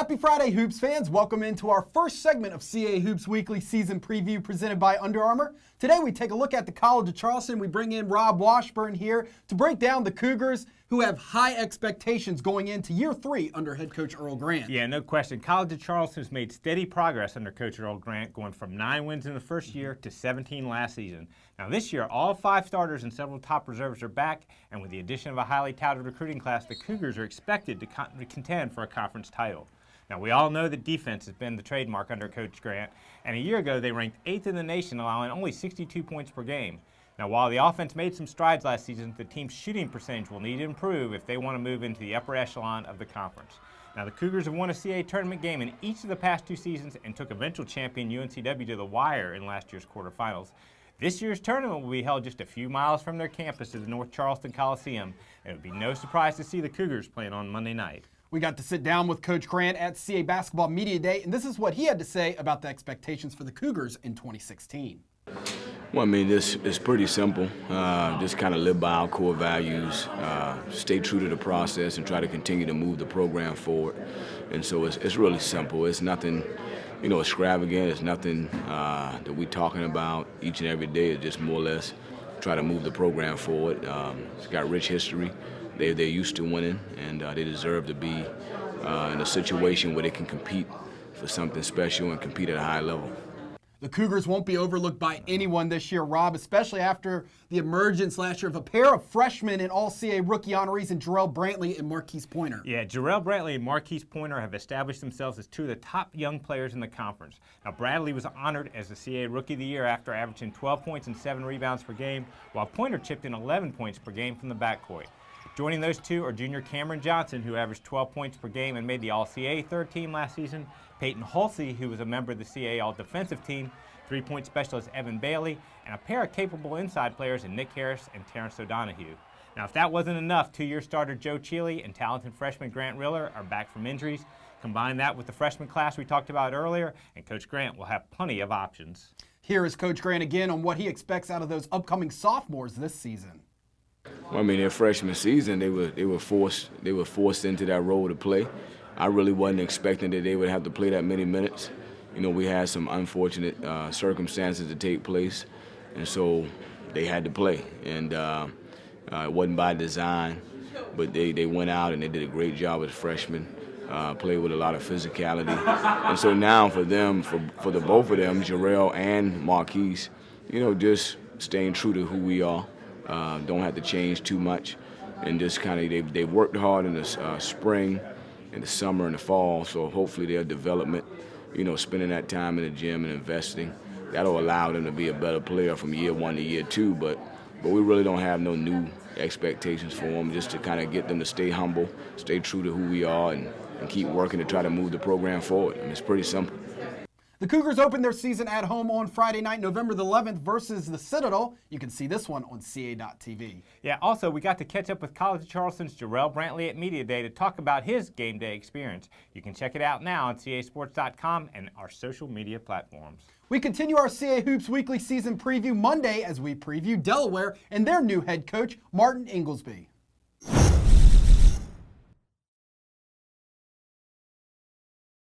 Happy Friday, Hoops fans. Welcome into our first segment of CA Hoops Weekly Season Preview presented by Under Armour. Today we take a look at the College of Charleston. We bring in Rob Washburn here to break down the Cougars, who have high expectations going into year 3 under head coach Earl Grant. Yeah, no question. College of Charleston has made steady progress under Coach Earl Grant, going from 9 wins in the first year to 17 last season. Now this year, all 5 starters and several top reserves are back, and with the addition of a highly touted recruiting class, the Cougars are expected to contend for a conference title. Now, we all know that defense has been the trademark under Coach Grant, and a year ago they ranked 8th in the nation, allowing only 62 points per game. Now, while the offense made some strides last season, the team's shooting percentage will need to improve if they want to move into the upper echelon of the conference. Now, the Cougars have won a CAA tournament game in each of the past 2 seasons and took eventual champion UNCW to the wire in last year's quarterfinals. This year's tournament will be held just a few miles from their campus at the North Charleston Coliseum, and it would be no surprise to see the Cougars playing on Monday night. We got to sit down with Coach Grant at CA Basketball Media Day, and this is what he had to say about the expectations for the Cougars in 2016. Well, I mean, this is pretty simple. Just kind of live by our core values, stay true to the process, and try to continue to move the program forward. And so it's really simple. It's nothing, extravagant. It's nothing that we're talking about each and every day. It's just more or less try to move the program forward. It's got rich history. They're used to winning, and they deserve to be in a situation where they can compete for something special and compete at a high level. The Cougars won't be overlooked by anyone this year, Rob, especially after the emergence last year of a pair of freshmen and All-CA rookie honorees in Jarrell Brantley and Marquise Pointer. Yeah, Jarrell Brantley and Marquise Pointer have established themselves as 2 of the top young players in the conference. Now, Bradley was honored as the CAA Rookie of the Year after averaging 12 points and 7 rebounds per game, while Pointer chipped in 11 points per game from the backcourt. Joining those 2 are junior Cameron Johnson, who averaged 12 points per game and made the All-CA third team last season, Peyton Hulsey, who was a member of the CAA All-Defensive team, 3-point specialist Evan Bailey, and a pair of capable inside players in Nick Harris and Terrence O'Donohue. Now, if that wasn't enough, 2-year starter Joe Cheeley and talented freshman Grant Riller are back from injuries. Combine that with the freshman class we talked about earlier, and Coach Grant will have plenty of options. Here is Coach Grant again on what he expects out of those upcoming sophomores this season. Well, I mean, their freshman season, they were forced into that role to play. I really wasn't expecting that they would have to play that many minutes. We had some unfortunate circumstances to take place, and so they had to play. And it wasn't by design, but they went out and they did a great job as freshmen, played with a lot of physicality. And so now for them, for the both of them, Jarrell and Marquise, just staying true to who we are. Don't have to change too much, and just kind of they worked hard in the spring, in the summer, and the fall. So hopefully their development, spending that time in the gym and investing, that'll allow them to be a better player from year 1 to year 2. But we really don't have no new expectations for them. Just to kind of get them to stay humble, stay true to who we are, and keep working to try to move the program forward. I mean, it's pretty simple. The Cougars open their season at home on Friday night, November the 11th versus the Citadel. You can see this one on CA.TV. Yeah, also, we got to catch up with College of Charleston's Jarrell Brantley at Media Day to talk about his game day experience. You can check it out now on casports.com and our social media platforms. We continue our CA Hoops Weekly Season Preview Monday as we preview Delaware and their new head coach, Martin Inglesby.